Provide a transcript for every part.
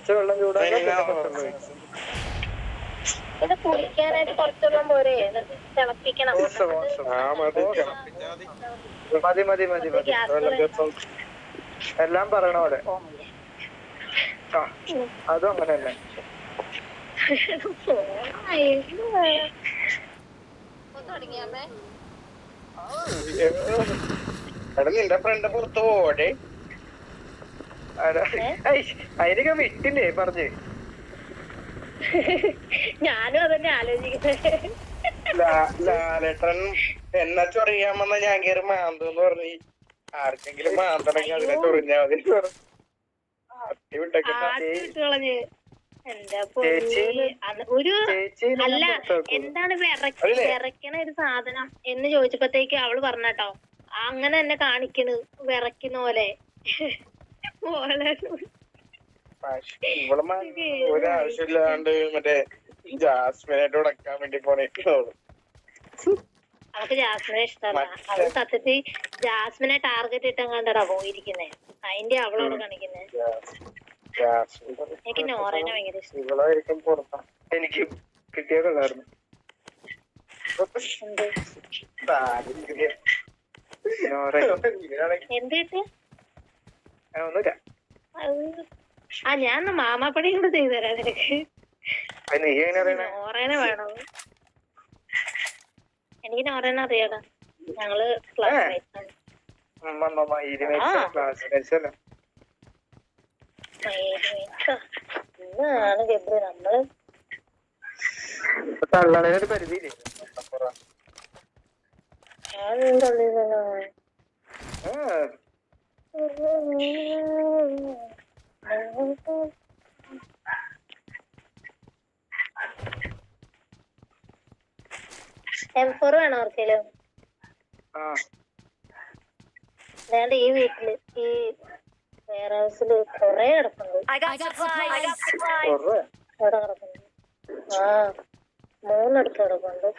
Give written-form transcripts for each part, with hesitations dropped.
കുറച്ച് വെള്ളം ചൂടാക്കാൻ ഇത് കുടിക്കാനായിട്ട് കുറച്ചെല്ലാം പോരെ തിളപ്പിക്കണം. മതി മതി മതി മതി. എല്ലാം പറയണ പോലെ. ആ അതും അങ്ങനെ തന്നെ. നിന്റെ ഫ്രണ്ട് പുറത്ത് പോടെ അതിനൊക്കെ വിട്ടില്ലേ പറഞ്ഞ്. ഞാനും അതന്നെ ആലോചിക്കുന്നത്. ലാലേട്ടൻ എന്നെ ചൊറിയാമെന്ന ഞാൻ കയറി മാന്തെന്ന് പറഞ്ഞ് ആർക്കെങ്കിലും മാന്തണമെങ്കിൽ അതിനെ ചൊറിഞ്ഞാ മതി. ഒരു അല്ല എന്താണ് വിറയ്ക്കണ ഒരു സാധനം എന്ന് ചോദിച്ചപ്പോഴത്തേക്ക് അവള് പറഞ്ഞട്ടോ അങ്ങനെ തന്നെ കാണിക്കണ് വിറയ്ക്കുന്ന പോലെ. ഒരാവശ്യമില്ലാണ്ട് മറ്റേ ജാസ്മിനായിട്ട് ഉടക്കാൻ വേണ്ടി പോണേ. അവൾക്ക് ജാസ്മിനെ ഇഷ്ടമല്ല. അവൾ സത്യത്തിൽ ജാസ്മിനെ ടാർഗറ്റ് ഇട്ടെങ്ങാണ്ടാ പോയിരിക്കുന്നേ. അതിന്റെ അവളോട് കാണിക്കുന്നേ. എനിക്ക് നോറേനെ ഭയങ്കര ഇഷ്ടം. എനിക്ക് കിട്ടിയതുണ്ടായിരുന്നു. എന്ത് കിട്ടിയ? ഒന്നുമില്ല. ആ ഞാൻ മാമാപ്പടിയും കൂടെ ചെയ്തുതരാം നിനക്ക്. നോറേനെ വേണോ? എനിക്ക് നോറേനെ അറിയാടാ. ഞങ്ങള് ക്ലാസ്മേറ്റ്സ് ഇന്നാണ് ഗബ്രി നമ്മള് തള്ളണൊരു പരിധിയില്ലേ? M4 വേണോ ആർക്കെങ്കിലും? അതാണ്ട് ഈ വീട്ടില് ഈ വെയർ ഹൗസില് കൊറേ കിടപ്പുണ്ട്. എവിടെ കിടപ്പുണ്ട്? ആ 3 കിടപ്പുണ്ട്.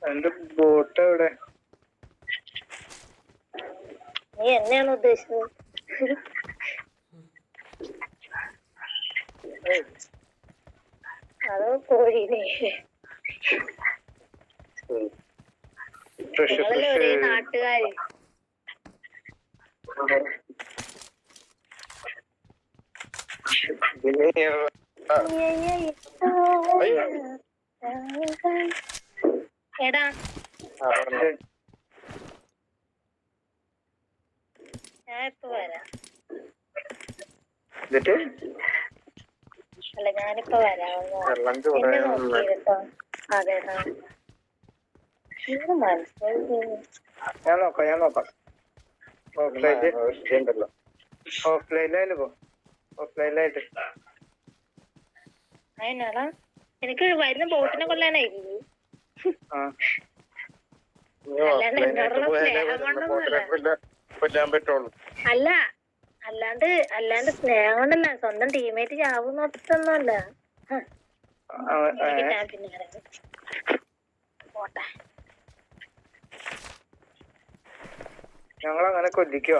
എന്റെ ബോട്ട് എവിടെ? നീ എന്നെയാണ് ഉദ്ദേശിച്ചത്? അതോ കോഴീനെ? നിങ്ങളല്ലേ ഒരേ നാട്ടുകാര്. എടാ ഞാൻ ഇപ്പൊ വരാം. അല്ല ഞാനിപ്പോ വരാം. എന്നെ നോക്കിട്ടോ. അതേടാ മനസ്സിലായി. ഞാൻ നോക്കാം. ഓഫ്ലൈനിലായാലും പോ. ഓഫ്ലൈനിലായിട്ട് അതിനാടാ എനിക്ക് വരുന്ന ബോട്ടിനെ കൊല്ലാനായിരുന്നു. അല്ലാണ്ട് എന്നോടുള്ള സ്നേഹം കൊണ്ടൊന്നുമല്ല. അല്ലാണ്ട് സ്നേഹം കൊണ്ടല്ല. സ്വന്തം ടീമേറ്റ് ചാവും നോട്ടൊന്നുമല്ല. പോട്ടെ. ഞങ്ങളങ്ങനെ കൊല്ലിക്കോ?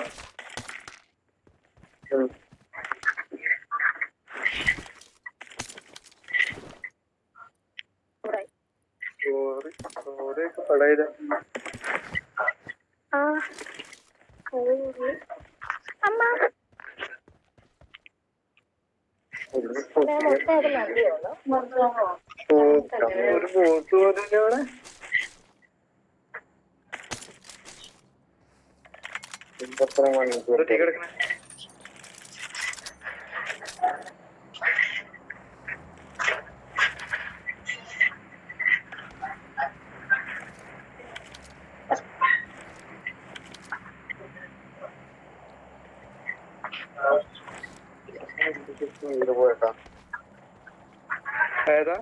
ഒരു ബോട്ട് പോലില്ല അവിടെ. കിടക്കണ ഏതാ?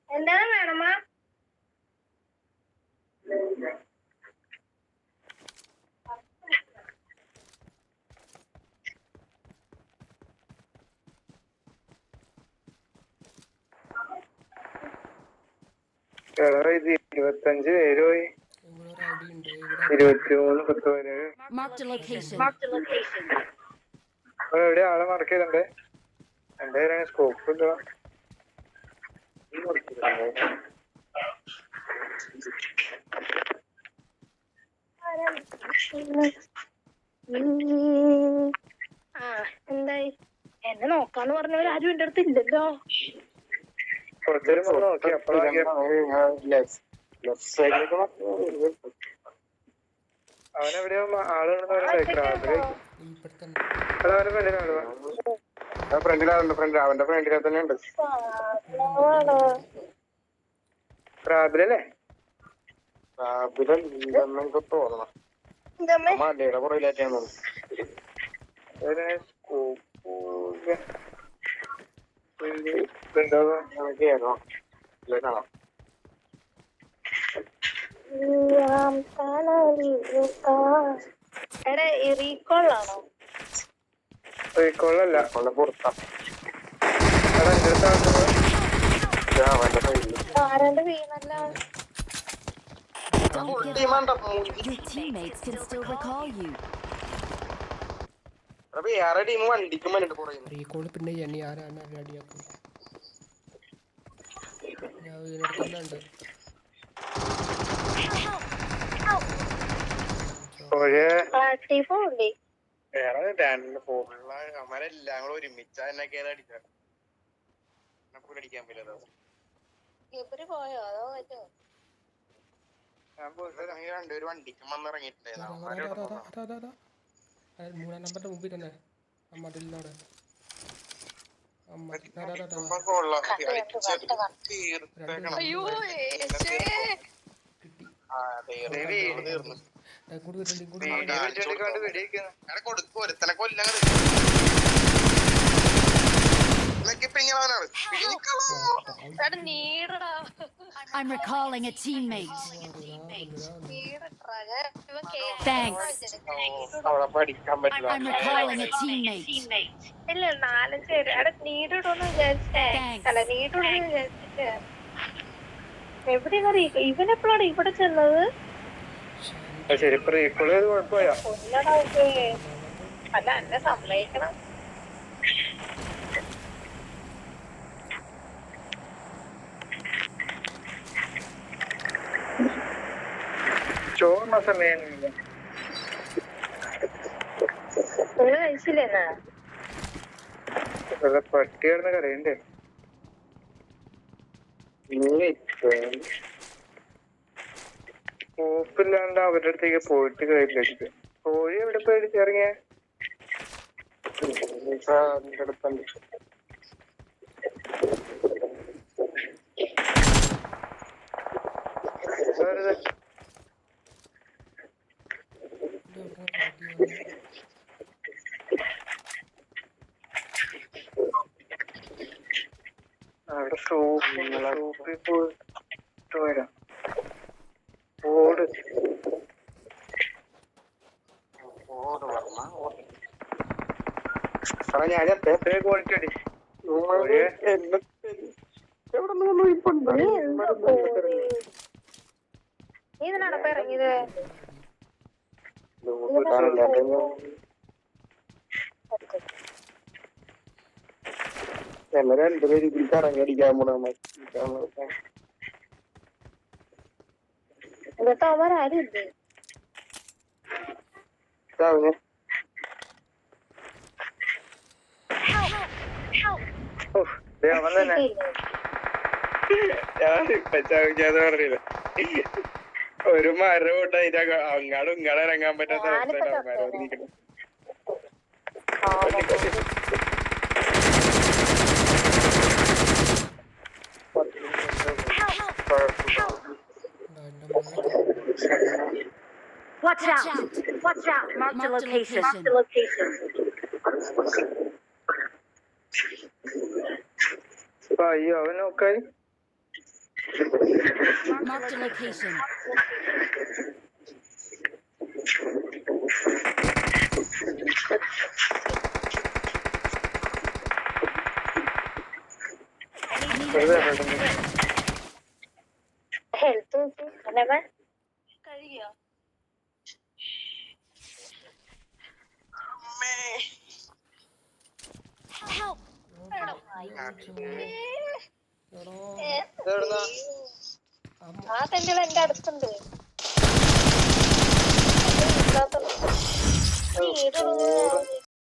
എന്താണ് വേണമാ? ഇത് 25 പേര് പോയി. ഇവിടെ ഒരു ഐഡി ഉണ്ട്. 23 10 പേര്. Marked a location. എവിടെ ആളെ മാർക്ക് ചെയ്തിട്ടുണ്ട്? എന്റെ പേരാണ് സ്കോപ്പ് ഇല്ല. എന്തായി എന്നെ നോക്കാന്ന് പറഞ്ഞവർ ആരും എന്റെ അടുത്ത് ഇല്ലല്ലോ. കുറച്ചേരം വന്ന് നോക്കി അപ്പോഴാണ് അവനെവിടെയോ ആളുണ്ടെന്ന് ഫ്രണ്ടിലാ അവന്റെ ഫ്രണ്ടിലെ തന്നെ ഉണ്ട്. റാബിലല്ലേ? റാബിലെനിക്ക് തോന്നണം മലയുടെ പുറയിലാറ്റാന്ന് എടാ ഈ റീകോളാണോ? റീകോളല്ല പുറത്താ. അവന്റെ കയ്യില് ആരാണ്ട് വീണല്ല. Don't give up. Your teammates can still recall you. വേറെ ടീം വണ്ടിക്കും വേണ്ടിട്ട് പറയുന്നു. റീകോള് പിന്നെ എന്നെ ആരാണ് അടിയാക്കും. ഞാൻ ഇതിനടുത്ത് തന്നെ ഉണ്ട്. വേറെ രണ്ട് ഫോണുള്ള അവന്മാരെല്ലാം കൂടെ ഒരുമിച്ചാ എന്നെ കയറി അടിക്കാൻ പറ്റില്ല. രണ്ടുപേരും വണ്ടിക്കും വന്നിറങ്ങിയിട്ടുണ്ടായിരുന്നു. 3 നമ്പറിന്റെ മുമ്പിൽ തന്നെ മതിലിനോട് ഒരുത്തനെ കൊല്ലാൻ I'm recalling a teammate. Thanks. അവിടെ പഠിക്കാൻ പറ്റില്ല. I'm recalling a teammate. ഇല്ല 4 പേര് അവിടെ നീടിടോന്ന് വിചാരിച്ചേ. അല്ല നീടിടോന്ന് വിചാരിച്ചിട്ട് എവിടെയാണ് ഇവനെപ്പോഴാണ് ഇവിടെ ചെന്നത്? ശരി പ്രീക്കുള്ള കുഴപ്പമില്ല. അല്ല എന്നെ സമ്മതിക്കണം. ചോറിന സമയം കഴിച്ചില്ലേന്നാ പട്ടി കിടന്ന് കരയണ്ടേ? കോപ്പില്ലാണ്ട് അവരുടെ അടുത്തേക്ക് പോയിട്ട് കഴിച്ചിട്ട് കോഴി എവിടെ പോയി ഇറങ്ങിയ അടുത്തുണ്ട്. അവിടെ ഷോപ്പിൽ പോയിട്ട് വരാം. ഓട് ഞാൻ എത്ര ക്വാളിറ്റി അടി നീ ഇതിനാണ് ഇപ്പൊ ഇറങ്ങിയത്? എന്നെ രണ്ടുപേരും ഇതിൽ കറങ്ങടിക്കാൻ പോണ എന്നിട്ട് അവരാരും ഇല്ലേ? അവൻ തന്നെ ഞാൻ ഇപ്പൊ ചവിക്കാന്ന് പറഞ്ഞില്ല. ഒരു മരം കൊണ്ട് അതിന്റെ അങ്ങാടും ഇങ്ങാടും ഇറങ്ങാൻ പറ്റാത്ത അവസ്ഥയിലാണ് മരം നിൽക്കുന്നത്. Watch out! Watch out! Mark the location. അയ്യോ അവൻ നോക്കായി. Mark the location. ഹെൽത്ത് അല്ലേ കഴിയോ Help! ആ തെണ്ടുകൾ എന്റെ അടുത്തുണ്ട് വീടുള്ളൂ